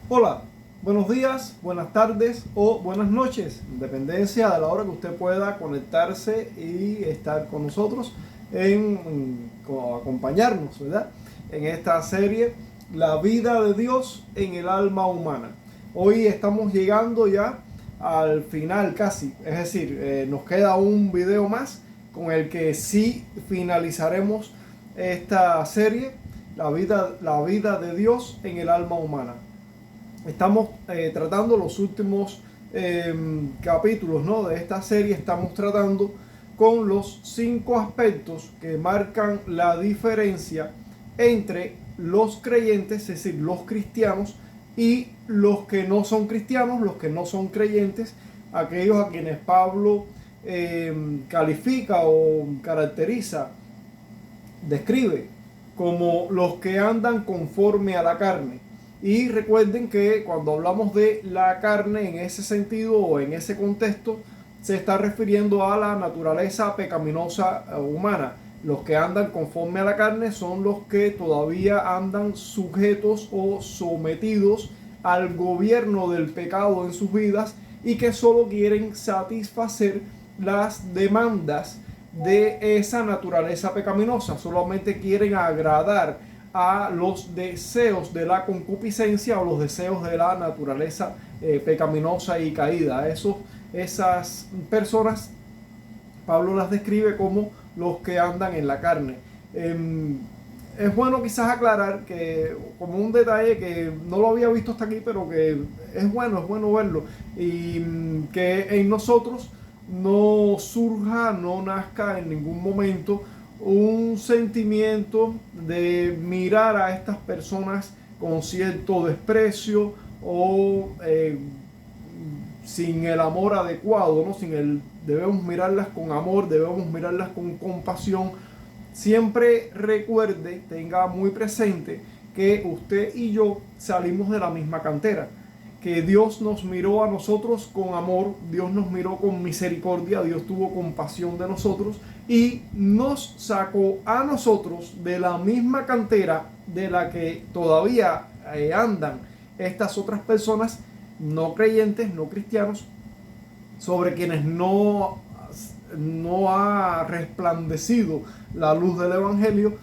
Hola, buenos días, buenas tardes o buenas noches, en dependencia de la hora que usted pueda conectarse y estar con nosotros acompañarnos, ¿verdad? En esta serie, La vida de Dios en el alma humana. Hoy estamos llegando ya al final casi, es decir, nos queda un video más con el que sí finalizaremos esta serie, la vida de Dios en el alma humana. Estamos tratando los últimos capítulos, ¿no?, de esta serie. Estamos tratando con los 5 aspectos que marcan la diferencia entre los creyentes, es decir, los cristianos, y los que no son cristianos, los que no son creyentes, aquellos a quienes Pablo califica o caracteriza, describe como los que andan conforme a la carne. Y recuerden que cuando hablamos de la carne en ese sentido o en ese contexto, se está refiriendo a la naturaleza pecaminosa humana. Los que andan conforme a la carne son los que todavía andan sujetos o sometidos al gobierno del pecado en sus vidas y que solo quieren satisfacer las demandas de esa naturaleza pecaminosa. Solamente quieren agradar a los deseos de la concupiscencia o los deseos de la naturaleza pecaminosa y caída. Esas personas, Pablo las describe como los que andan en la carne. Es bueno quizás aclarar que, como un detalle que no lo había visto hasta aquí, pero que es bueno verlo, y que en nosotros no surja, no nazca en ningún momento un sentimiento de mirar a estas personas con cierto desprecio o sin el amor adecuado, ¿no? Debemos mirarlas con amor, debemos mirarlas con compasión. Siempre recuerde, tenga muy presente que usted y yo salimos de la misma cantera, que Dios nos miró a nosotros con amor, Dios nos miró con misericordia, Dios tuvo compasión de nosotros y nos sacó a nosotros de la misma cantera de la que todavía andan estas otras personas no creyentes, no cristianos, sobre quienes no ha resplandecido la luz del Evangelio.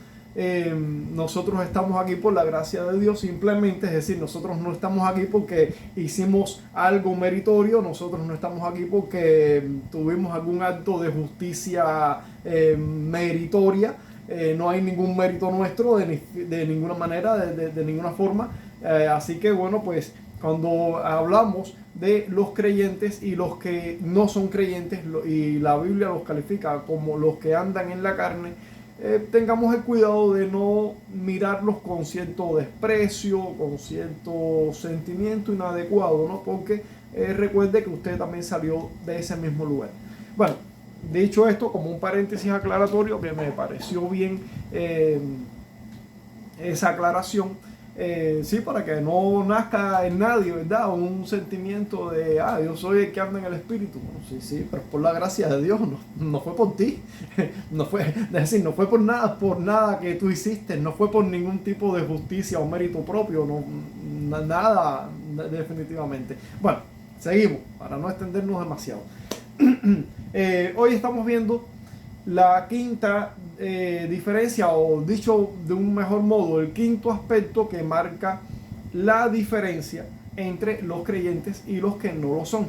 Nosotros estamos aquí por la gracia de Dios simplemente, es decir, nosotros no estamos aquí porque hicimos algo meritorio, nosotros no estamos aquí porque tuvimos algún acto de justicia meritoria. No hay ningún mérito nuestro de ninguna manera, de ninguna forma. Así que bueno, pues cuando hablamos de los creyentes y los que no son creyentes, y la Biblia los califica como los que andan en la carne, tengamos el cuidado de no mirarlos con cierto desprecio, con cierto sentimiento inadecuado, ¿no? Porque recuerde que usted también salió de ese mismo lugar. Bueno, dicho esto, como un paréntesis aclaratorio, que me pareció bien esa aclaración. Sí, para que no nazca en nadie, ¿verdad?, un sentimiento de, yo soy el que anda en el espíritu. Bueno, sí, pero por la gracia de Dios, no fue por ti, no fue, es decir, no fue por nada que tú hiciste, no fue por ningún tipo de justicia o mérito propio, nada, definitivamente. Bueno, seguimos, para no extendernos demasiado. Hoy estamos viendo la quinta diferencia, o dicho de un mejor modo, el quinto aspecto que marca la diferencia entre los creyentes y los que no lo son.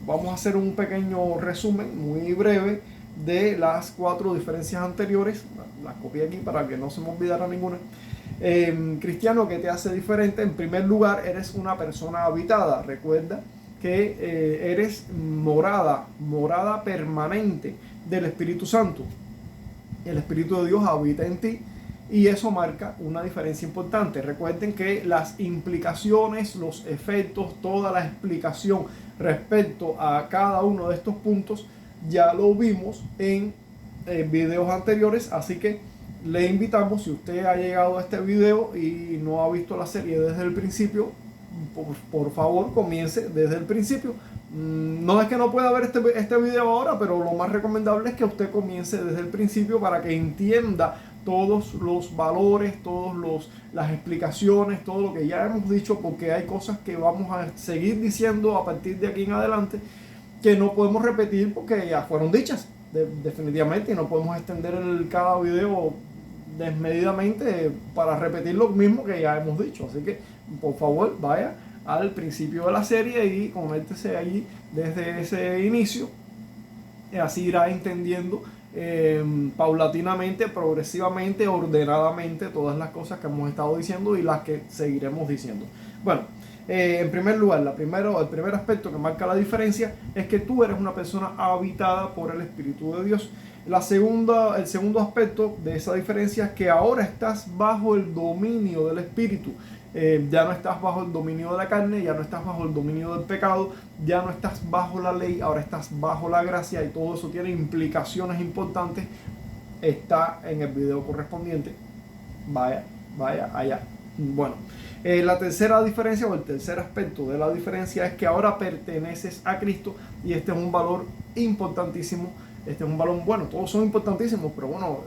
Vamos a hacer un pequeño resumen muy breve de las 4 diferencias anteriores. Las copié aquí para que no se me olvidara ninguna. Cristiano, ¿qué te hace diferente? En primer lugar, eres una persona habitada. Recuerda que eres morada permanente del Espíritu Santo. El Espíritu de Dios habita en ti y eso marca una diferencia importante. Recuerden que las implicaciones, los efectos, toda la explicación respecto a cada uno de estos puntos ya lo vimos en videos anteriores, así que le invitamos, si usted ha llegado a este video y no ha visto la serie desde el principio, por favor comience desde el principio. No es que no pueda ver este video ahora, pero lo más recomendable es que usted comience desde el principio para que entienda todos los valores, las explicaciones, todo lo que ya hemos dicho, porque hay cosas que vamos a seguir diciendo a partir de aquí en adelante que no podemos repetir porque ya fueron dichas definitivamente, y no podemos extender cada video desmedidamente para repetir lo mismo que ya hemos dicho. Así que por favor vaya al principio de la serie y conéctese allí desde ese inicio, y así irá entendiendo paulatinamente, progresivamente, ordenadamente todas las cosas que hemos estado diciendo y las que seguiremos diciendo. Bueno, en primer lugar, el primer aspecto que marca la diferencia es que tú eres una persona habitada por el Espíritu de Dios. El segundo aspecto de esa diferencia es que ahora estás bajo el dominio del Espíritu. Ya no estás bajo el dominio de la carne, ya no estás bajo el dominio del pecado, ya no estás bajo la ley, ahora estás bajo la gracia, y todo eso tiene implicaciones importantes. Está en el video correspondiente. Vaya allá. Bueno, la tercera diferencia, o el tercer aspecto de la diferencia, es que ahora perteneces a Cristo, y este es un valor importantísimo. Este es un valor, bueno, todos son importantísimos, pero bueno,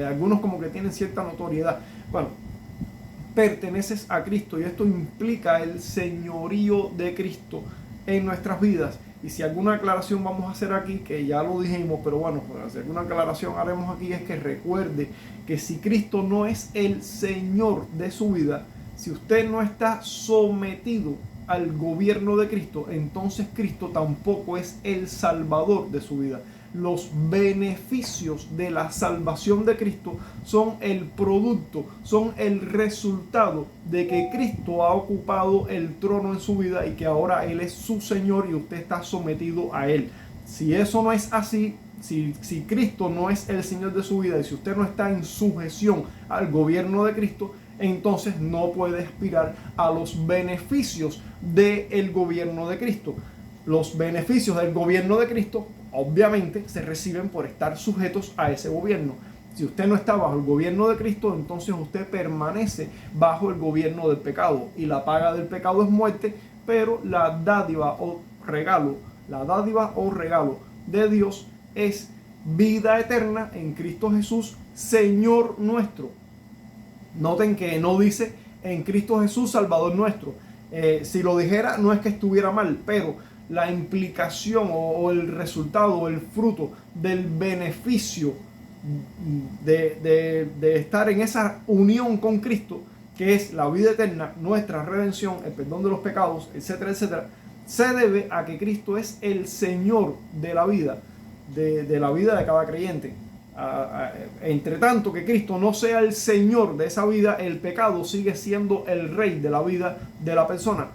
algunos como que tienen cierta notoriedad. Bueno, perteneces a Cristo, y esto implica el señorío de Cristo en nuestras vidas. Y si alguna aclaración vamos a hacer aquí, que ya lo dijimos, pero bueno, si alguna aclaración haremos aquí, es que recuerde que si Cristo no es el Señor de su vida, si usted no está sometido al gobierno de Cristo, entonces Cristo tampoco es el Salvador de su vida. Los beneficios de la salvación de Cristo son el producto, son el resultado de que Cristo ha ocupado el trono en su vida y que ahora Él es su Señor y usted está sometido a Él. Si eso no es así, si Cristo no es el Señor de su vida y si usted no está en sujeción al gobierno de Cristo, entonces no puede aspirar a los beneficios del gobierno de Cristo. Los beneficios del gobierno de Cristo obviamente se reciben por estar sujetos a ese gobierno. Si usted no está bajo el gobierno de Cristo, entonces usted permanece bajo el gobierno del pecado, y la paga del pecado es muerte, pero la dádiva o regalo de Dios es vida eterna en Cristo Jesús, Señor nuestro. Noten que no dice en Cristo Jesús, Salvador nuestro. Si lo dijera, no es que estuviera mal, pero la implicación o el resultado o el fruto del beneficio de estar en esa unión con Cristo, que es la vida eterna, nuestra redención, el perdón de los pecados, etcétera, etcétera, se debe a que Cristo es el Señor de la vida, de la vida de cada creyente. Entre tanto que Cristo no sea el Señor de esa vida, el pecado sigue siendo el rey de la vida de la persona.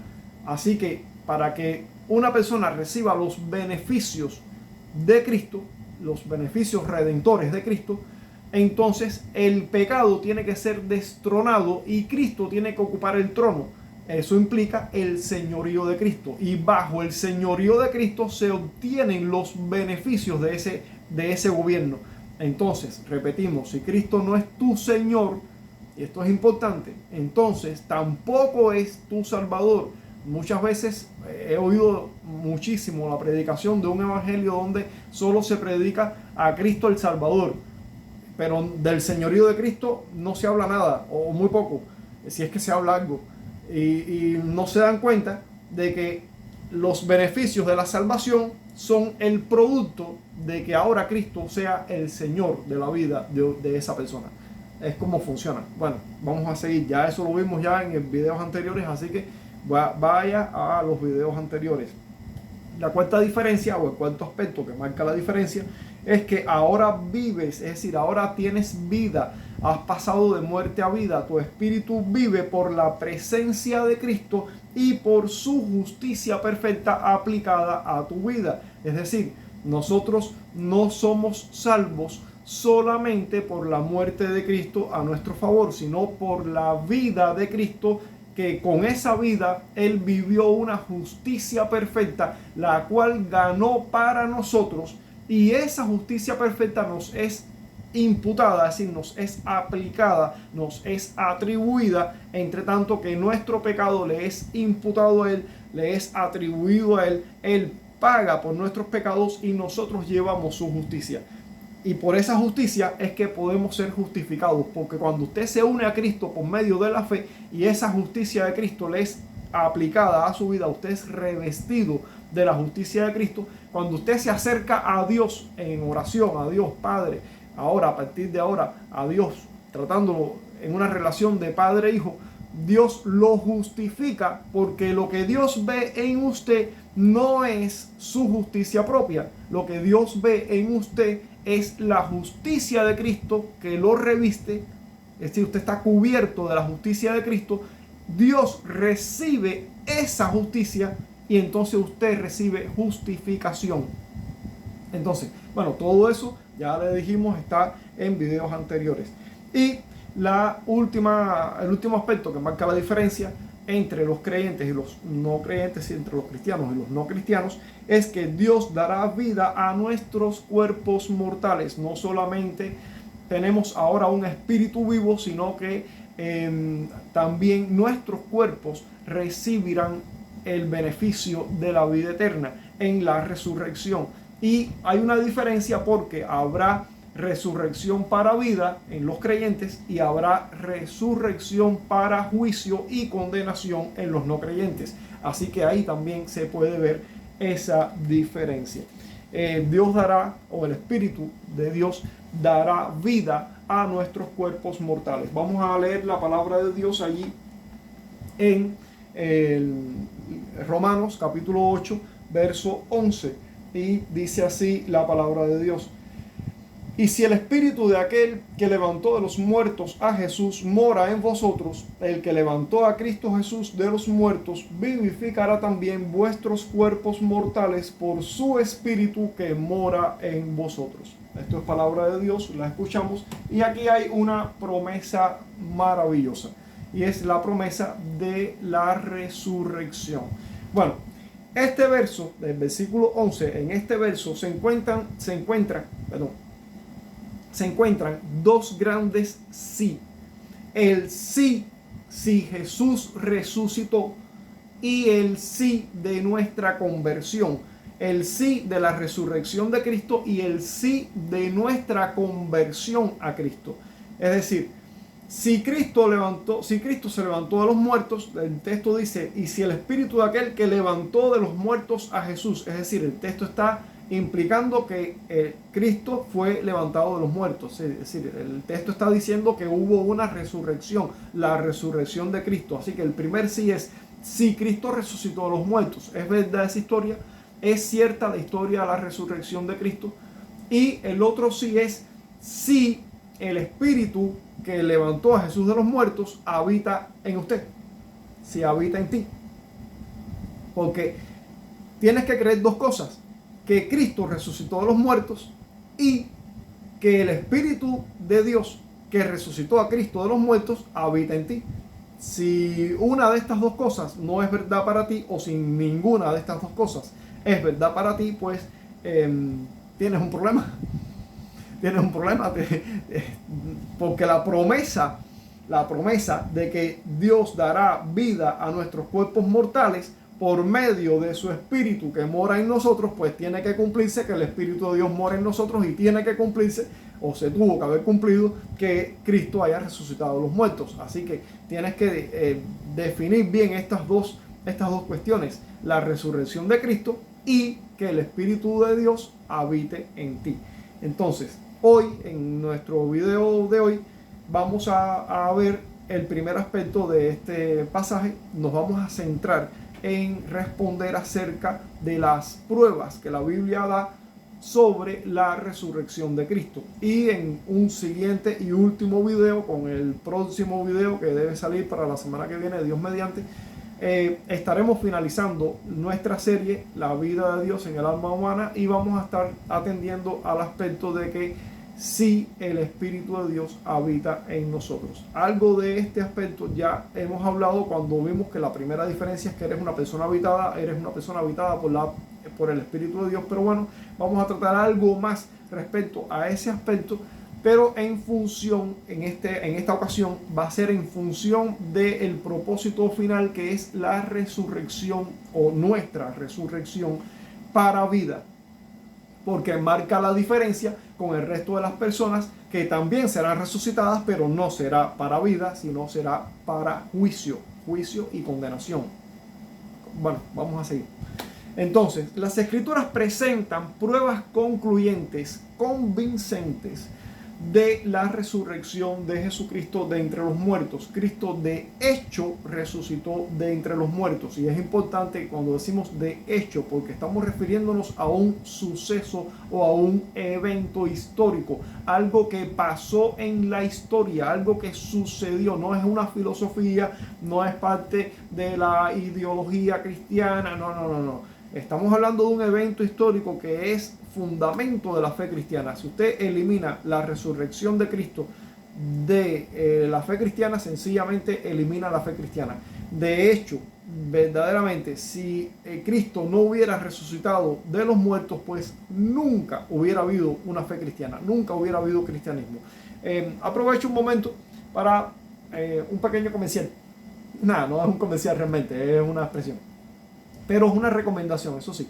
Así que para que una persona reciba los beneficios de Cristo, los beneficios redentores de Cristo, entonces el pecado tiene que ser destronado y Cristo tiene que ocupar el trono. Eso implica el señorío de Cristo, y bajo el señorío de Cristo se obtienen los beneficios de ese gobierno. Entonces, repetimos, si Cristo no es tu Señor, y esto es importante, entonces tampoco es tu Salvador. Muchas veces he oído muchísimo la predicación de un evangelio donde solo se predica a Cristo el Salvador, pero del señorío de Cristo no se habla nada, o muy poco, si es que se habla algo, y no se dan cuenta de que los beneficios de la salvación son el producto de que ahora Cristo sea el Señor de la vida de esa persona. Es como funciona. Bueno, vamos a seguir. Ya eso lo vimos ya en videos anteriores, así que vaya a los videos anteriores. La cuarta diferencia, o el cuarto aspecto que marca la diferencia, es que ahora vives, es decir, ahora tienes vida. Has pasado de muerte a vida. Tu espíritu vive por la presencia de Cristo y por su justicia perfecta aplicada a tu vida. Es decir, nosotros no somos salvos solamente por la muerte de Cristo a nuestro favor, sino por la vida de Cristo, que con esa vida Él vivió una justicia perfecta, la cual ganó para nosotros, y esa justicia perfecta nos es imputada, es decir, nos es aplicada, nos es atribuida, entre tanto que nuestro pecado le es imputado a Él, le es atribuido a Él. Él paga por nuestros pecados y nosotros llevamos su justicia. Y por esa justicia es que podemos ser justificados, porque cuando usted se une a Cristo por medio de la fe y esa justicia de Cristo le es aplicada a su vida, usted es revestido de la justicia de Cristo. Cuando usted se acerca a Dios en oración, a Dios Padre, ahora, a partir de ahora, a Dios, tratándolo en una relación de padre e hijo, Dios lo justifica, porque lo que Dios ve en usted no es su justicia propia. Lo que Dios ve en usted es la justicia de Cristo que lo reviste. Es decir, usted está cubierto de la justicia de Cristo. Dios recibe esa justicia y entonces usted recibe justificación. Entonces, bueno, todo eso ya le dijimos, está en videos anteriores. Y el último aspecto que marca la diferencia entre los creyentes y los no creyentes, y entre los cristianos y los no cristianos, es que Dios dará vida a nuestros cuerpos mortales. No solamente tenemos ahora un espíritu vivo, sino que también nuestros cuerpos recibirán el beneficio de la vida eterna en la resurrección. Y hay una diferencia, porque habrá resurrección para vida en los creyentes y habrá resurrección para juicio y condenación en los no creyentes. Así que ahí también se puede ver esa diferencia. Dios dará, o el Espíritu de Dios dará vida a nuestros cuerpos mortales. Vamos a leer la palabra de Dios allí en Romanos capítulo 8, verso 11. Y dice así la palabra de Dios: y si el espíritu de aquel que levantó de los muertos a Jesús mora en vosotros, el que levantó a Cristo Jesús de los muertos vivificará también vuestros cuerpos mortales por su espíritu que mora en vosotros. Esto es palabra de Dios, la escuchamos, y aquí hay una promesa maravillosa, y es la promesa de la resurrección. Bueno, este verso, del versículo 11, en este verso se encuentran dos grandes sí. El sí, si Jesús resucitó, y el sí de nuestra conversión. El sí de la resurrección de Cristo y el sí de nuestra conversión a Cristo. Es decir, si Cristo se levantó de los muertos, el texto dice, y si el espíritu de aquel que levantó de los muertos a Jesús, es decir, el texto está implicando que Cristo fue levantado de los muertos. Es decir, el texto está diciendo que hubo una resurrección, la resurrección de Cristo. Así que el primer sí es, si Cristo resucitó de los muertos. ¿Es verdad esa historia? ¿Es cierta la historia de la resurrección de Cristo? Y el otro sí es, si el Espíritu que levantó a Jesús de los muertos habita en usted, si habita en ti. Porque tienes que creer dos cosas: que Cristo resucitó de los muertos y que el Espíritu de Dios que resucitó a Cristo de los muertos habita en ti. Si una de estas dos cosas no es verdad para ti, o si ninguna de estas dos cosas es verdad para ti, pues tienes un problema. Tienes un problema, porque la promesa de que Dios dará vida a nuestros cuerpos mortales por medio de su Espíritu que mora en nosotros, pues tiene que cumplirse, que el Espíritu de Dios mora en nosotros, y tiene que cumplirse, o se tuvo que haber cumplido, que Cristo haya resucitado de los muertos. Así que tienes que definir bien estas dos cuestiones: la resurrección de Cristo y que el Espíritu de Dios habite en ti. Entonces, hoy, en nuestro video de hoy, vamos a ver el primer aspecto de este pasaje. Nos vamos a centrar en responder acerca de las pruebas que la Biblia da sobre la resurrección de Cristo. Y en un siguiente y último video, con el próximo video que debe salir para la semana que viene, Dios mediante, estaremos finalizando nuestra serie La vida de Dios en el alma humana, y vamos a estar atendiendo al aspecto de que si el Espíritu de Dios habita en nosotros. Algo de este aspecto ya hemos hablado cuando vimos que la primera diferencia es que eres una persona habitada por el Espíritu de Dios. Pero bueno, vamos a tratar algo más respecto a ese aspecto, pero en esta ocasión va a ser en función del propósito final, que es la resurrección, o nuestra resurrección para vida. porque marca la diferencia con el resto de las personas que también serán resucitadas, pero no será para vida, sino será para juicio y condenación. Bueno, vamos a seguir. Entonces, las Escrituras presentan pruebas concluyentes, convincentes, de la resurrección de Jesucristo de entre los muertos. Cristo de hecho resucitó de entre los muertos. Y es importante cuando decimos de hecho, porque estamos refiriéndonos a un suceso o a un evento histórico, algo que pasó en la historia, algo que sucedió. No es una filosofía, no es parte de la ideología cristiana, no. Estamos hablando de un evento histórico que es fundamento de la fe cristiana. Si usted elimina la resurrección de Cristo de la fe cristiana, sencillamente elimina la fe cristiana. De hecho, verdaderamente, si Cristo no hubiera resucitado de los muertos, pues nunca hubiera habido una fe cristiana, nunca hubiera habido cristianismo. Aprovecho un momento para un pequeño comercial. Nada, no es un comercial realmente, es una expresión. Pero es una recomendación, eso sí,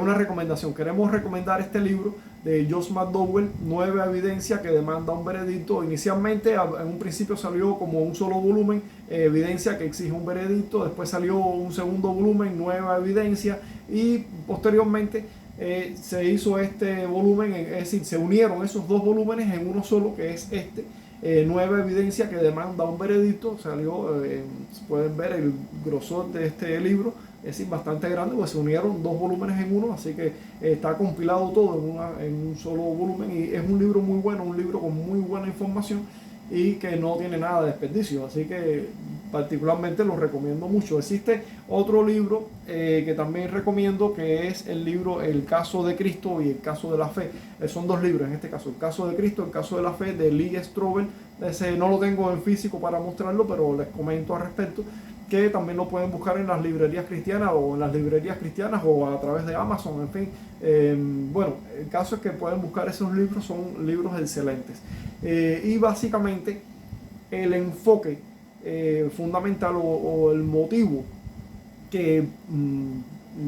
una recomendación. Queremos recomendar este libro de Josh McDowell, 9 evidencias que demanda un veredicto. Inicialmente, en un principio salió como un solo volumen, evidencia que exige un veredicto. Después salió un segundo volumen, 9 evidencias. Y posteriormente se hizo este volumen, es decir, se unieron esos dos volúmenes en uno solo, que es este. 9 evidencias que demanda un veredicto. Salió, pueden ver el grosor de este libro, es decir, bastante grande, pues se unieron dos volúmenes en uno, así que está compilado todo en un solo volumen, y es un libro muy bueno, un libro con muy buena información y que no tiene nada de desperdicio, así que particularmente lo recomiendo mucho. Existe otro libro que también recomiendo, que es el libro El caso de Cristo y El caso de la fe. Son dos libros en este caso, El caso de Cristo, El caso de la fe, de Lee Strobel. Ese no lo tengo en físico para mostrarlo, pero les comento al respecto, que también lo pueden buscar en las librerías cristianas o a través de Amazon, en fin. Bueno, el caso es que pueden buscar esos libros, son libros excelentes. Y básicamente el enfoque fundamental o el motivo que,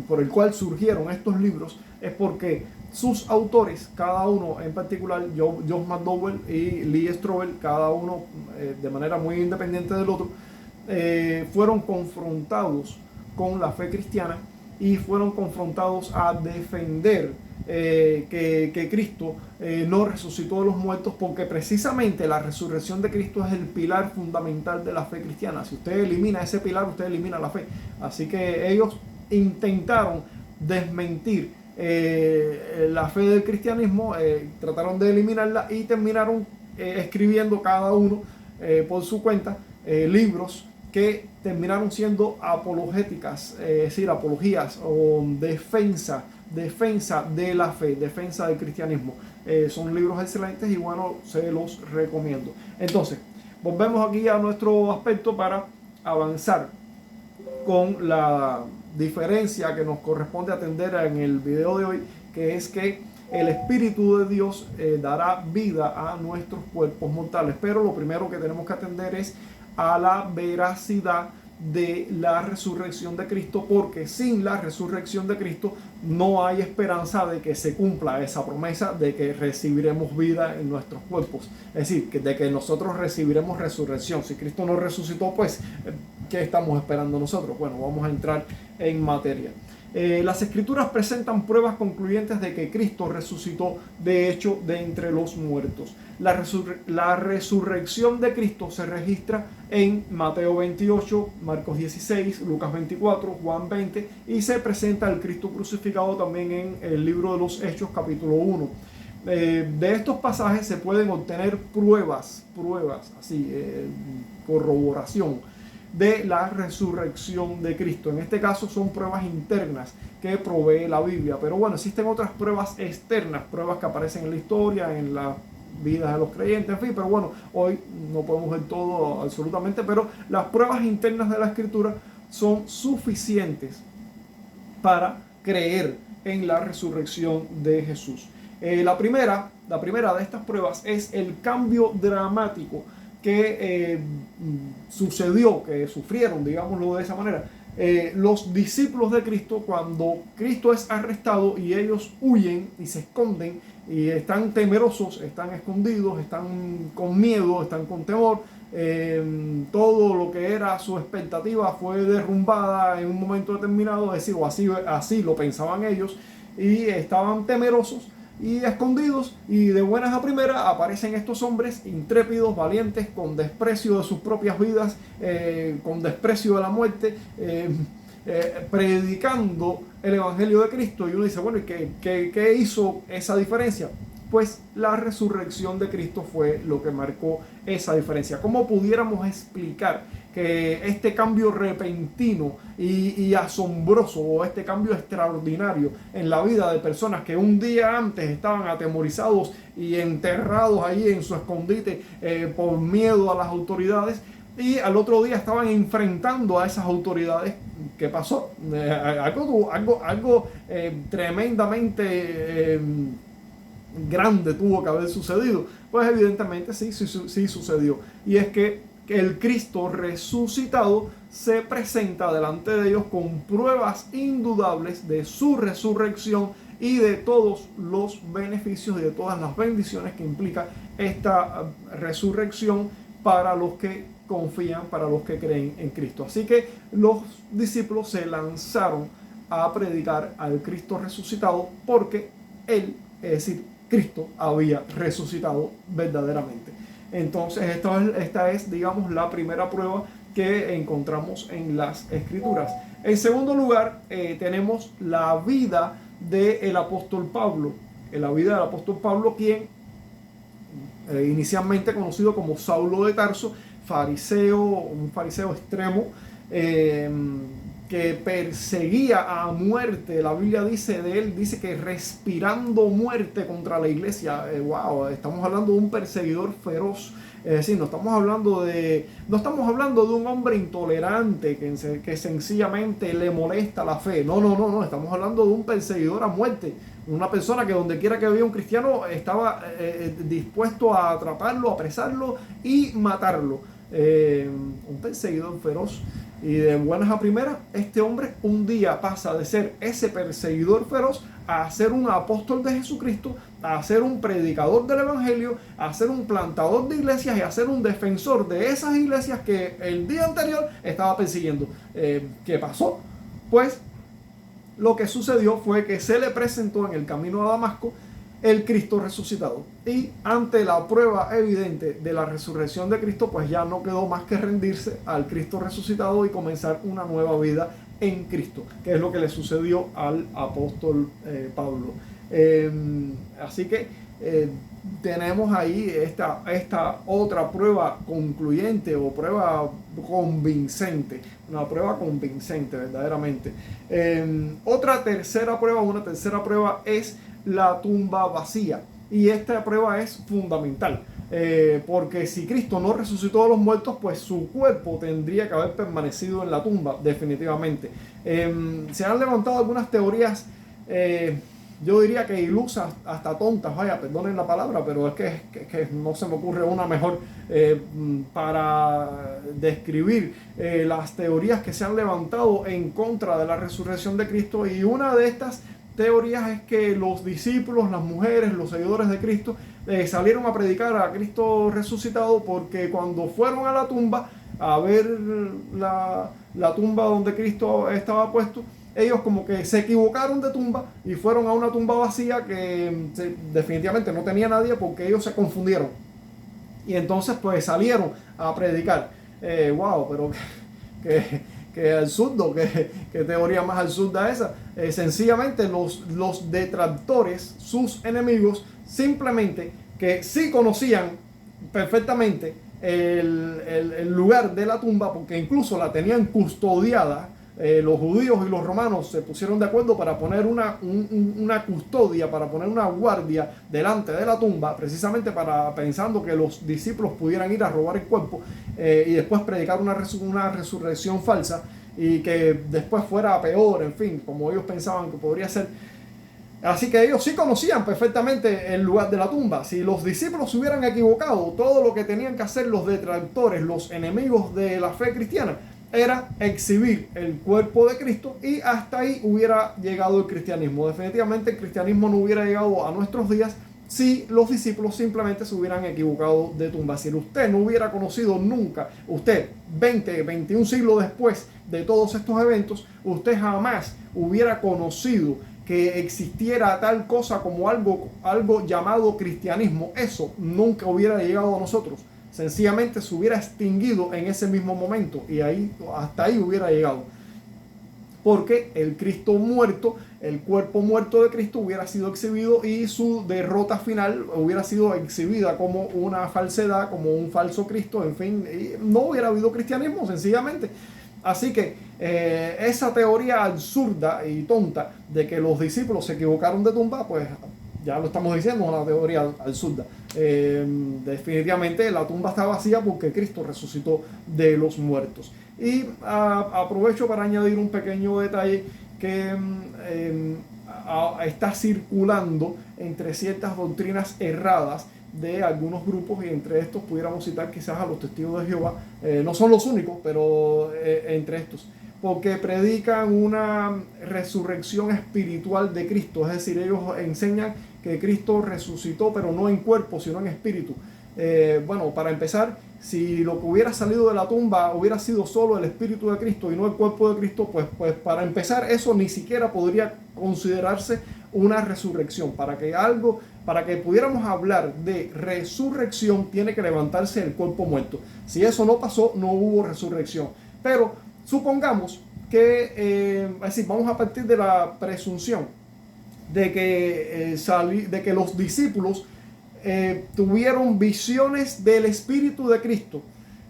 por el cual surgieron estos libros es porque sus autores, cada uno en particular, Josh McDowell y Lee Strobel, cada uno de manera muy independiente del otro, fueron confrontados con la fe cristiana y fueron confrontados a defender que Cristo no resucitó de los muertos, porque precisamente la resurrección de Cristo es el pilar fundamental de la fe cristiana. Si usted elimina ese pilar, usted elimina la fe. Así que ellos intentaron desmentir la fe del cristianismo, trataron de eliminarla y terminaron escribiendo cada uno por su cuenta libros que terminaron siendo apologéticas, es decir, apologías o defensa de la fe, defensa del cristianismo. Son libros excelentes y bueno, se los recomiendo. Entonces, volvemos aquí a nuestro aspecto para avanzar con la diferencia que nos corresponde atender en el video de hoy, que es que el Espíritu de Dios dará vida a nuestros cuerpos mortales. Pero lo primero que tenemos que atender es a la veracidad de la resurrección de Cristo, porque sin la resurrección de Cristo no hay esperanza de que se cumpla esa promesa de que recibiremos vida en nuestros cuerpos, es decir, de que nosotros recibiremos resurrección. Si Cristo no resucitó, pues ¿qué estamos esperando nosotros? Bueno, vamos a entrar en materia. Las Escrituras presentan pruebas concluyentes de que Cristo resucitó de hecho de entre los muertos. La resurrección de Cristo se registra en Mateo 28, Marcos 16, Lucas 24, Juan 20, y se presenta el Cristo crucificado también en el libro de los Hechos, capítulo 1. De estos pasajes se pueden obtener pruebas, corroboración de la resurrección de Cristo. En este caso son pruebas internas que provee la Biblia, pero bueno, existen otras pruebas externas, pruebas que aparecen en la historia, en las vidas de los creyentes, en fin, pero bueno, hoy no podemos ver todo absolutamente, pero las pruebas internas de la Escritura son suficientes para creer en la resurrección de Jesús. La primera de estas pruebas es el cambio dramático que sucedió, que sufrieron, digámoslo de esa manera, los discípulos de Cristo cuando Cristo es arrestado y ellos huyen y se esconden y están temerosos, están escondidos, están con miedo, están con temor. Todo lo que era su expectativa fue derrumbada en un momento determinado, es decir, o así lo pensaban ellos, y estaban temerosos y escondidos, y de buenas a primeras aparecen estos hombres intrépidos, valientes, con desprecio de sus propias vidas, con desprecio de la muerte, predicando el Evangelio de Cristo. Y uno dice, bueno, ¿y qué hizo esa diferencia? Pues la resurrección de Cristo fue lo que marcó esa diferencia. ¿Cómo pudiéramos explicar que este cambio repentino y asombroso, o este cambio extraordinario en la vida de personas que un día antes estaban atemorizados y enterrados ahí en su escondite por miedo a las autoridades, y al otro día estaban enfrentando a esas autoridades? ¿Qué pasó? Algo tremendamente grande tuvo que haber sucedido. Pues evidentemente sí sucedió. Y es que el Cristo resucitado se presenta delante de ellos con pruebas indudables de su resurrección y de todos los beneficios y de todas las bendiciones que implica esta resurrección para los que confían, para los que creen en Cristo. Así que los discípulos se lanzaron a predicar al Cristo resucitado, porque Él, es decir, Cristo, había resucitado verdaderamente. Entonces esta es, digamos, la primera prueba que encontramos en las Escrituras. En segundo lugar, tenemos la vida del apóstol Pablo. La vida del apóstol Pablo, quien inicialmente conocido como Saulo de Tarso, un fariseo extremo, que perseguía a muerte. La Biblia dice de él, dice que respirando muerte contra la iglesia. Wow, estamos hablando de un perseguidor feroz. Es decir, no estamos hablando de un hombre intolerante que sencillamente le molesta la fe. No, estamos hablando de un perseguidor a muerte. Una persona que donde quiera que había un cristiano estaba dispuesto a atraparlo, apresarlo y matarlo. Un perseguidor feroz. Y de buenas a primeras, este hombre un día pasa de ser ese perseguidor feroz a ser un apóstol de Jesucristo, a ser un predicador del Evangelio, a ser un plantador de iglesias y a ser un defensor de esas iglesias que el día anterior estaba persiguiendo. ¿Qué pasó? Pues lo que sucedió fue que se le presentó en el camino a Damasco el Cristo resucitado. Y ante la prueba evidente de la resurrección de Cristo, pues ya no quedó más que rendirse al Cristo resucitado y comenzar una nueva vida en Cristo, que es lo que le sucedió al apóstol Pablo. Así que tenemos ahí esta otra prueba concluyente o prueba convincente, una prueba convincente verdaderamente. Una tercera prueba es la tumba vacía, y esta prueba es fundamental, porque si Cristo no resucitó de los muertos, pues su cuerpo tendría que haber permanecido en la tumba definitivamente. Se han levantado algunas teorías, yo diría que ilusas, hasta tontas, vaya, perdonen la palabra, pero es que no se me ocurre una mejor para describir las teorías que se han levantado en contra de la resurrección de Cristo. Y una de estas teorías es que los discípulos, las mujeres, los seguidores de Cristo salieron a predicar a Cristo resucitado, porque cuando fueron a la tumba a ver la tumba donde Cristo estaba puesto, ellos como que se equivocaron de tumba y fueron a una tumba vacía que definitivamente no tenía nadie, porque ellos se confundieron. Y entonces pues salieron a predicar. Wow, pero que absurdo, que teoría más absurda esa. Sencillamente los detractores, sus enemigos, simplemente que sí conocían perfectamente el lugar de la tumba, porque incluso la tenían custodiada. Los judíos y los romanos se pusieron de acuerdo para poner una custodia, para poner una guardia delante de la tumba, precisamente pensando que los discípulos pudieran ir a robar el cuerpo y después predicar una resurrección falsa, y que después fuera peor, en fin, como ellos pensaban que podría ser. Así que ellos sí conocían perfectamente el lugar de la tumba. Si los discípulos se hubieran equivocado, todo lo que tenían que hacer los detractores, los enemigos de la fe cristiana, era exhibir el cuerpo de Cristo, y hasta ahí hubiera llegado el cristianismo. Definitivamente el cristianismo no hubiera llegado a nuestros días si los discípulos simplemente se hubieran equivocado de tumba. Si usted no hubiera conocido nunca, usted 21 siglos después de todos estos eventos, usted jamás hubiera conocido que existiera tal cosa como algo llamado cristianismo. Eso nunca hubiera llegado a nosotros. Sencillamente se hubiera extinguido en ese mismo momento, y hasta ahí hubiera llegado. Porque el Cristo muerto, el cuerpo muerto de Cristo hubiera sido exhibido, y su derrota final hubiera sido exhibida como una falsedad, como un falso Cristo, en fin, y no hubiera habido cristianismo sencillamente. Así que esa teoría absurda y tonta de que los discípulos se equivocaron de tumba, pues ya lo estamos diciendo, es una teoría absurda. Definitivamente la tumba está vacía porque Cristo resucitó de los muertos. Y aprovecho para añadir un pequeño detalle que está circulando entre ciertas doctrinas erradas de algunos grupos, y entre estos pudiéramos citar quizás a los testigos de Jehová. No son los únicos, pero entre estos, porque predican una resurrección espiritual de Cristo. Es decir, ellos enseñan que Cristo resucitó, pero no en cuerpo, sino en espíritu. Bueno, para empezar, si lo que hubiera salido de la tumba hubiera sido solo el espíritu de Cristo y no el cuerpo de Cristo, pues para empezar, eso ni siquiera podría considerarse una resurrección. Para que pudiéramos hablar de resurrección, tiene que levantarse el cuerpo muerto. Si eso no pasó, no hubo resurrección. Pero supongamos que, es decir, vamos a partir de la presunción de que los discípulos tuvieron visiones del Espíritu de Cristo.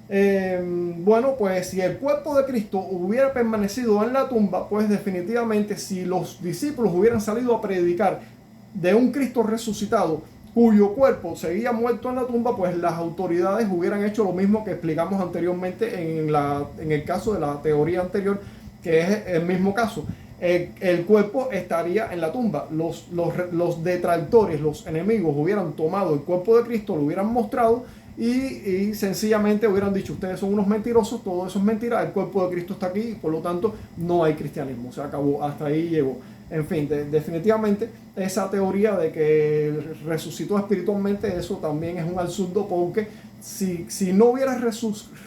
Bueno, pues si el cuerpo de Cristo hubiera permanecido en la tumba, pues definitivamente, si los discípulos hubieran salido a predicar de un Cristo resucitado cuyo cuerpo seguía muerto en la tumba, pues las autoridades hubieran hecho lo mismo que explicamos anteriormente en el caso de la teoría anterior, que es el mismo caso. El cuerpo estaría en la tumba. Los detractores, los enemigos, hubieran tomado el cuerpo de Cristo, lo hubieran mostrado, y sencillamente hubieran dicho: ustedes son unos mentirosos, todo eso es mentira, el cuerpo de Cristo está aquí, y por lo tanto no hay cristianismo, se acabó, hasta ahí llegó. En fin, definitivamente esa teoría de que resucitó espiritualmente, eso también es un absurdo, porque si no hubiera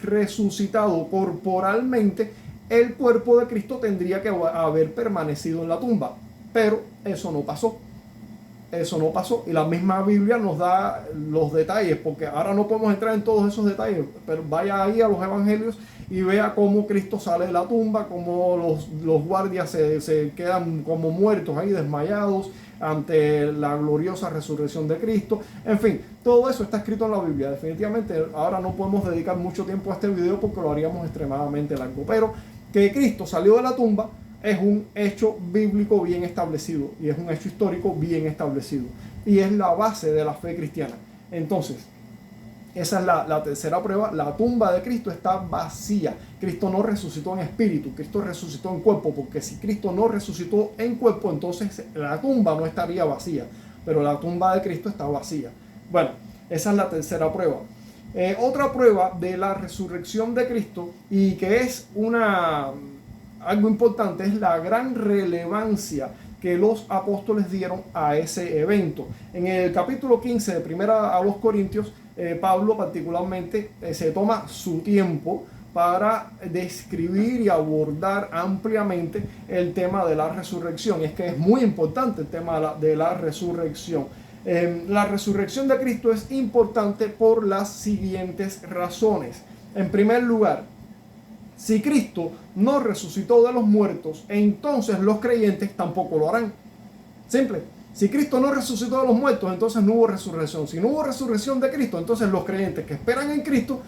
resucitado corporalmente, el cuerpo de Cristo tendría que haber permanecido en la tumba. Pero eso no pasó. Eso no pasó, y la misma Biblia nos da los detalles, porque ahora no podemos entrar en todos esos detalles, pero vaya ahí a los evangelios y vea cómo Cristo sale de la tumba, cómo los guardias se quedan como muertos ahí, desmayados ante la gloriosa resurrección de Cristo. En fin, todo eso está escrito en la Biblia. Definitivamente ahora no podemos dedicar mucho tiempo a este video porque lo haríamos extremadamente largo, pero que Cristo salió de la tumba es un hecho bíblico bien establecido, y es un hecho histórico bien establecido, y es la base de la fe cristiana. Entonces, esa es la tercera prueba. La tumba de Cristo está vacía. Cristo no resucitó en espíritu, Cristo resucitó en cuerpo, porque si Cristo no resucitó en cuerpo, entonces la tumba no estaría vacía, pero la tumba de Cristo está vacía. Bueno, esa es la tercera prueba. Otra prueba de la resurrección de Cristo, y que es algo importante, es la gran relevancia que los apóstoles dieron a ese evento. En el capítulo 15 de Primera a los Corintios, Pablo particularmente se toma su tiempo para describir y abordar ampliamente el tema de la resurrección. Y es que es muy importante el tema de la resurrección. La resurrección de Cristo es importante por las siguientes razones. En primer lugar, si Cristo no resucitó de los muertos, entonces los creyentes tampoco lo harán. Simple. Si Cristo no resucitó de los muertos, entonces no hubo resurrección. Si no hubo resurrección de Cristo, entonces los creyentes que esperan en Cristo,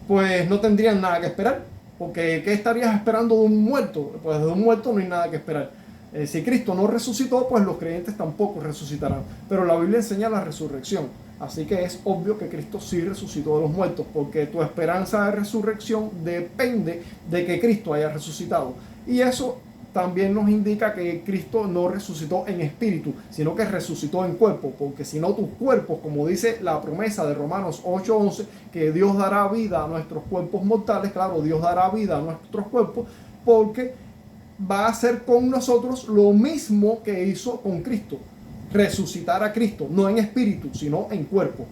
pues no tendrían nada que esperar. Porque ¿qué estarías esperando de un muerto? Pues de un muerto no hay nada que esperar. Si Cristo no resucitó, pues los creyentes tampoco resucitarán. Pero la Biblia enseña la resurrección. Así que es obvio que Cristo sí resucitó de los muertos, porque tu esperanza de resurrección depende de que Cristo haya resucitado. Y eso también nos indica que Cristo no resucitó en espíritu, sino que resucitó en cuerpo, porque si no tus cuerpos, como dice la promesa de Romanos 8:11, que Dios dará vida a nuestros cuerpos mortales, claro, Dios dará vida a nuestros cuerpos, porque va a hacer con nosotros lo mismo que hizo con Cristo, resucitar a Cristo, no en espíritu, sino en cuerpo.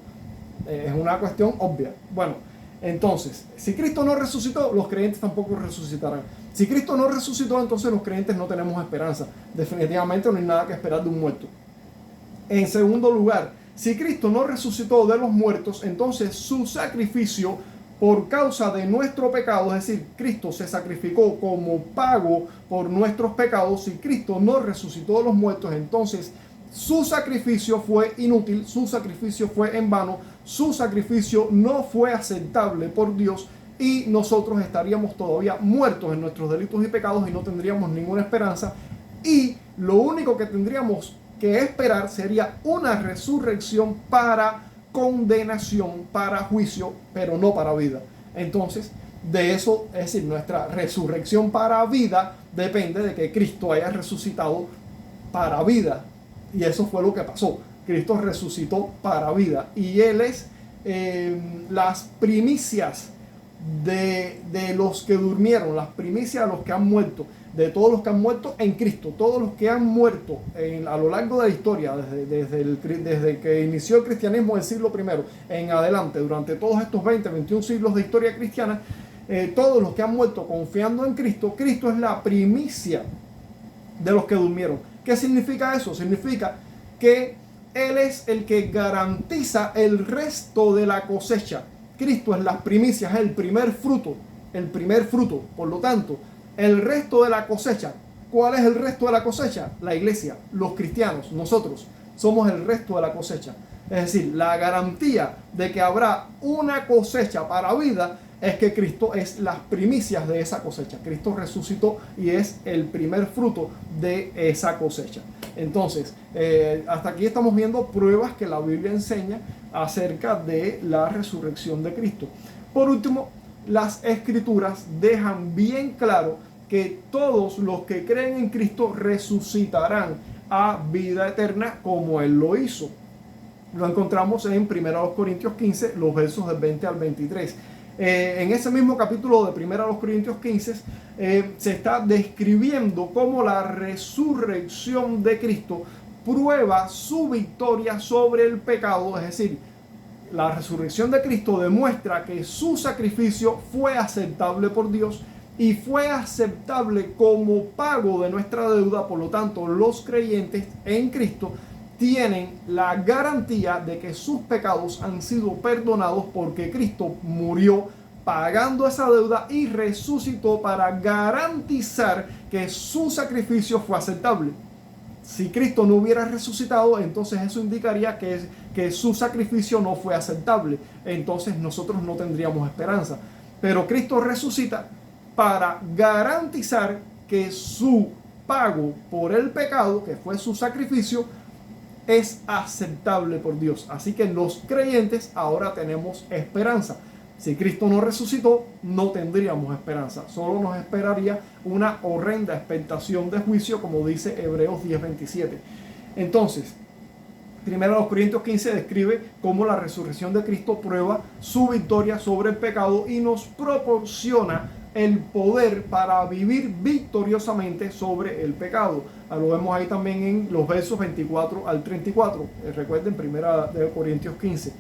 Es una cuestión obvia. Bueno, entonces, si Cristo no resucitó, los creyentes tampoco resucitarán. Si Cristo no resucitó, entonces los creyentes no tenemos esperanza. Definitivamente no hay nada que esperar de un muerto. En segundo lugar, si Cristo no resucitó de los muertos, entonces su sacrificio por causa de nuestro pecado, es decir, Cristo se sacrificó como pago por nuestros pecados. Si Cristo no resucitó de los muertos, entonces su sacrificio fue inútil, su sacrificio fue en vano, su sacrificio no fue aceptable por Dios y nosotros estaríamos todavía muertos en nuestros delitos y pecados y no tendríamos ninguna esperanza, y lo único que tendríamos que esperar sería una resurrección para condenación, para juicio, pero no para vida. Entonces, de eso, es decir, nuestra resurrección para vida depende de que Cristo haya resucitado para vida. Y eso fue lo que pasó. Cristo resucitó para vida. Y Él es las primicias de los que durmieron, las primicias de los que han muerto, de todos los que han muerto en Cristo, todos los que han muerto a lo largo de la historia, desde que inició el cristianismo del siglo I en adelante, durante todos estos 21 siglos de historia cristiana, todos los que han muerto confiando en Cristo, Cristo es la primicia de los que durmieron. ¿Qué significa eso? Significa que Él es el que garantiza el resto de la cosecha. Cristo es las primicias, es el primer fruto, el primer fruto. Por lo tanto, el resto de la cosecha. ¿Cuál es el resto de la cosecha? La iglesia, los cristianos, nosotros somos el resto de la cosecha. Es decir, la garantía de que habrá una cosecha para vida es que Cristo es las primicias de esa cosecha. Cristo resucitó y es el primer fruto de esa cosecha. Entonces, hasta aquí estamos viendo pruebas que la Biblia enseña acerca de la resurrección de Cristo. Por último, las Escrituras dejan bien claro que todos los que creen en Cristo resucitarán a vida eterna como Él lo hizo. Lo encontramos en 1 Corintios 15, los versos del 20 al 23. En ese mismo capítulo de 1 Corintios 15 se está describiendo cómo la resurrección de Cristo prueba su victoria sobre el pecado. Es decir, la resurrección de Cristo demuestra que su sacrificio fue aceptable por Dios y fue aceptable como pago de nuestra deuda. Por lo tanto, los creyentes en Cristo tienen la garantía de que sus pecados han sido perdonados porque Cristo murió pagando esa deuda y resucitó para garantizar que su sacrificio fue aceptable. Si Cristo no hubiera resucitado, entonces eso indicaría que su sacrificio no fue aceptable. Entonces nosotros no tendríamos esperanza. Pero Cristo resucita para garantizar que su pago por el pecado, que fue su sacrificio, es aceptable por Dios. Así que los creyentes ahora tenemos esperanza. Si Cristo no resucitó, no tendríamos esperanza. Solo nos esperaría una horrenda expectación de juicio, como dice Hebreos 10:27. Entonces, 1 Corintios 15 describe cómo la resurrección de Cristo prueba su victoria sobre el pecado y nos proporciona el poder para vivir victoriosamente sobre el pecado. Lo vemos ahí también en los versos 24 al 34. Recuerden, 1 Corintios 15.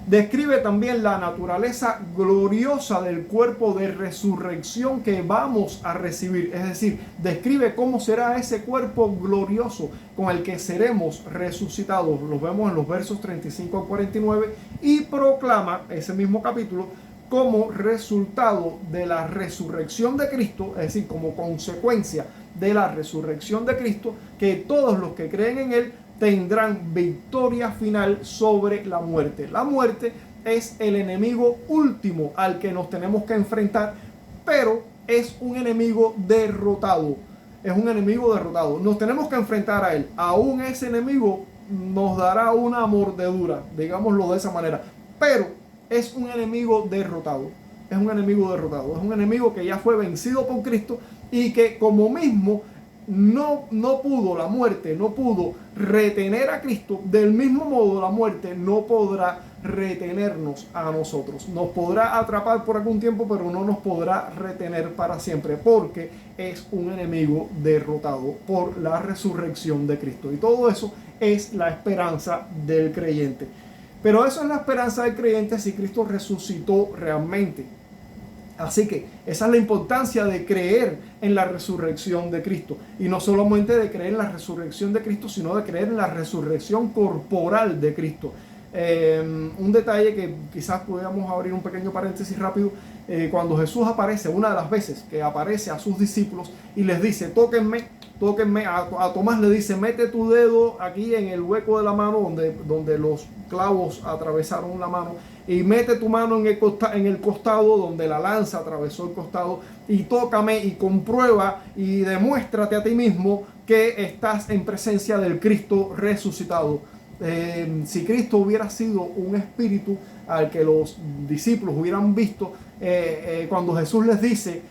Describe también la naturaleza gloriosa del cuerpo de resurrección que vamos a recibir. Es decir, describe cómo será ese cuerpo glorioso con el que seremos resucitados. Los vemos en los versos 35 al 49 y proclama ese mismo capítulo como resultado de la resurrección de Cristo, es decir, como consecuencia de la resurrección de Cristo, que todos los que creen en Él tendrán victoria final sobre la muerte. La muerte es el enemigo último al que nos tenemos que enfrentar, pero es un enemigo derrotado. Es un enemigo derrotado. Nos tenemos que enfrentar a él. Aún ese enemigo nos dará una mordedura, digámoslo de esa manera, pero es un enemigo derrotado. Es un enemigo derrotado. Es un enemigo que ya fue vencido por Cristo y que como mismo no pudo la muerte, no pudo retener a Cristo, del mismo modo la muerte no podrá retenernos a nosotros. Nos podrá atrapar por algún tiempo, pero no nos podrá retener para siempre, porque es un enemigo derrotado por la resurrección de Cristo. Y todo eso es la esperanza del creyente. Pero eso es la esperanza del creyente si Cristo resucitó realmente. Así que esa es la importancia de creer en la resurrección de Cristo. Y no solamente de creer en la resurrección de Cristo, sino de creer en la resurrección corporal de Cristo. Un detalle que quizás pudiéramos abrir un pequeño paréntesis rápido. Cuando Jesús aparece, una de las veces que aparece a sus discípulos y les dice, tóquenme, a Tomás le dice, mete tu dedo aquí en el hueco de la mano donde los clavos atravesaron la mano, y mete tu mano en el costado donde la lanza atravesó el costado, y tócame y comprueba y demuéstrate a ti mismo que estás en presencia del Cristo resucitado. Si Cristo hubiera sido un espíritu al que los discípulos hubieran visto, cuando Jesús les dice,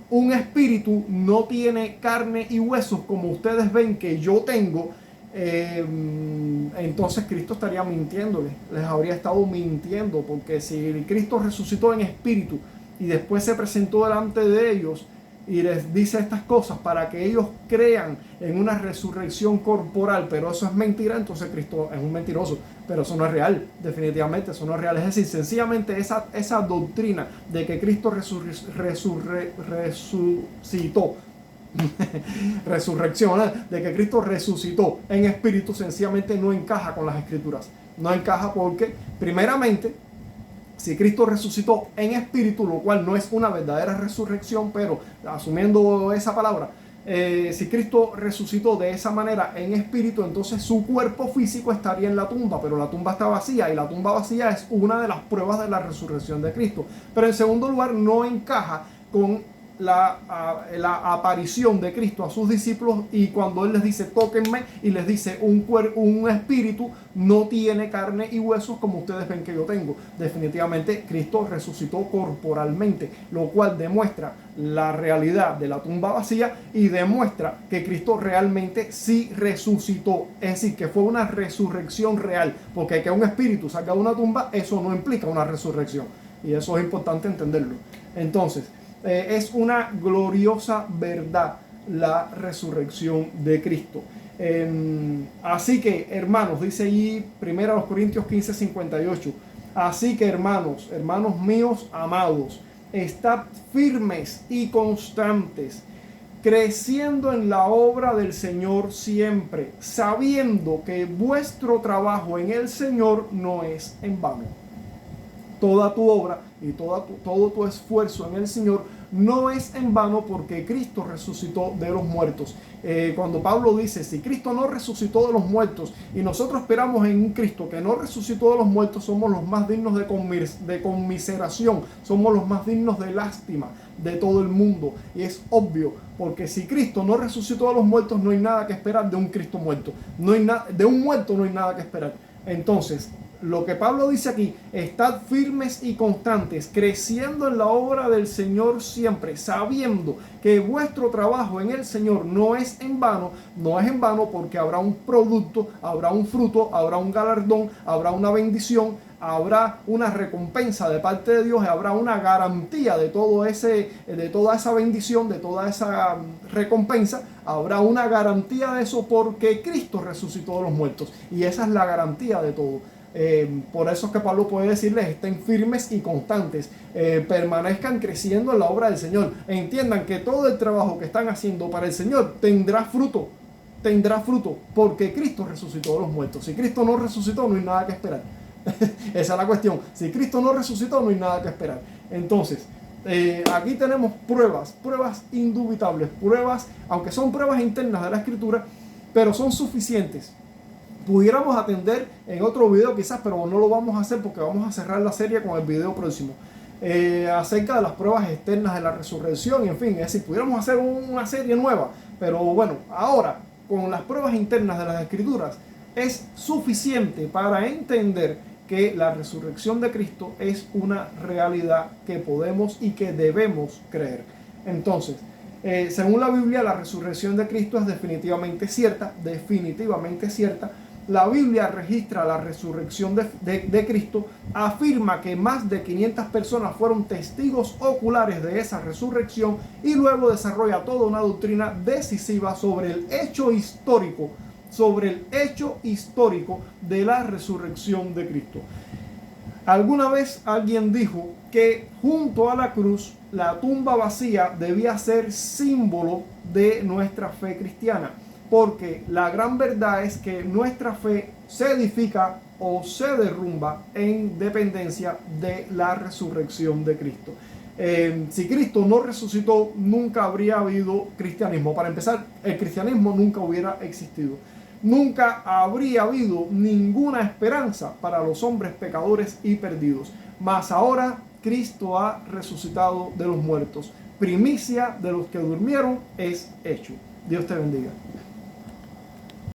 un espíritu no tiene carne y huesos como ustedes ven que yo tengo, entonces Cristo estaría mintiéndoles, les habría estado mintiendo, porque si Cristo resucitó en espíritu y después se presentó delante de ellos y les dice estas cosas para que ellos crean en una resurrección corporal, pero eso es mentira, entonces Cristo es un mentiroso. Pero eso no es real, definitivamente eso no es real. Es decir, sencillamente esa doctrina de que Cristo resucitó resurrección, de que Cristo resucitó en espíritu, sencillamente no encaja con las escrituras. No encaja porque, primeramente, si Cristo resucitó en espíritu, lo cual no es una verdadera resurrección, pero asumiendo esa palabra, si Cristo resucitó de esa manera en espíritu, entonces su cuerpo físico estaría en la tumba, pero la tumba está vacía, y la tumba vacía es una de las pruebas de la resurrección de Cristo. Pero en segundo lugar, no encaja con la aparición de Cristo a sus discípulos, y cuando Él les dice tóquenme, y les dice un espíritu no tiene carne y huesos como ustedes ven que yo tengo. Definitivamente Cristo resucitó corporalmente, lo cual demuestra la realidad de la tumba vacía y demuestra que Cristo realmente sí resucitó, es decir, que fue una resurrección real, porque que un espíritu salga de una tumba, eso no implica una resurrección, y eso es importante entenderlo. Entonces, es una gloriosa verdad la resurrección de Cristo. Así que, hermanos, dice allí 1 Corintios 15:58, así que, hermanos míos amados, estad firmes y constantes, creciendo en la obra del Señor siempre, sabiendo que vuestro trabajo en el Señor no es en vano. Toda tu obra y todo tu esfuerzo en el Señor no es en vano, porque Cristo resucitó de los muertos. Cuando Pablo dice, si Cristo no resucitó de los muertos y nosotros esperamos en un Cristo que no resucitó de los muertos, somos los más dignos de conmiseración, somos los más dignos de lástima de todo el mundo. Y es obvio, porque si Cristo no resucitó de los muertos, no hay nada que esperar de un Cristo muerto. De un muerto no hay nada que esperar. Entonces, lo que Pablo dice aquí, estad firmes y constantes, creciendo en la obra del Señor siempre, sabiendo que vuestro trabajo en el Señor no es en vano, porque habrá un producto, habrá un fruto, habrá un galardón, habrá una bendición, habrá una recompensa de parte de Dios, y habrá una garantía de toda esa bendición, de toda esa recompensa. Habrá una garantía de eso, porque Cristo resucitó de los muertos, y esa es la garantía de todo. Por eso es que Pablo puede decirles, estén firmes y constantes, permanezcan creciendo en la obra del Señor, entiendan que todo el trabajo que están haciendo para el Señor tendrá fruto, porque Cristo resucitó de los muertos. Si Cristo no resucitó, no hay nada que esperar. Esa es la cuestión. Si Cristo no resucitó, no hay nada que esperar. Entonces, aquí tenemos pruebas indubitables, aunque son pruebas internas de la Escritura, pero son suficientes. Pudiéramos atender en otro video quizás, pero no lo vamos a hacer porque vamos a cerrar la serie con el video próximo, acerca de las pruebas externas de la resurrección, en fin, es decir, pudiéramos hacer una serie nueva, pero bueno, ahora con las pruebas internas de las Escrituras es suficiente para entender que la resurrección de Cristo es una realidad que podemos y que debemos creer. Entonces, Según la Biblia, la resurrección de Cristo es definitivamente cierta, definitivamente cierta. La Biblia registra la resurrección de Cristo, afirma que más de 500 personas fueron testigos oculares de esa resurrección y luego desarrolla toda una doctrina decisiva sobre el hecho histórico de la resurrección de Cristo. Alguna vez alguien dijo que junto a la cruz, la tumba vacía debía ser símbolo de nuestra fe cristiana, porque la gran verdad es que nuestra fe se edifica o se derrumba en dependencia de la resurrección de Cristo. Si Cristo no resucitó, nunca habría habido cristianismo. Para empezar, el cristianismo nunca hubiera existido. Nunca habría habido ninguna esperanza para los hombres pecadores y perdidos. Mas ahora Cristo ha resucitado de los muertos. Primicia de los que durmieron es hecho. Dios te bendiga.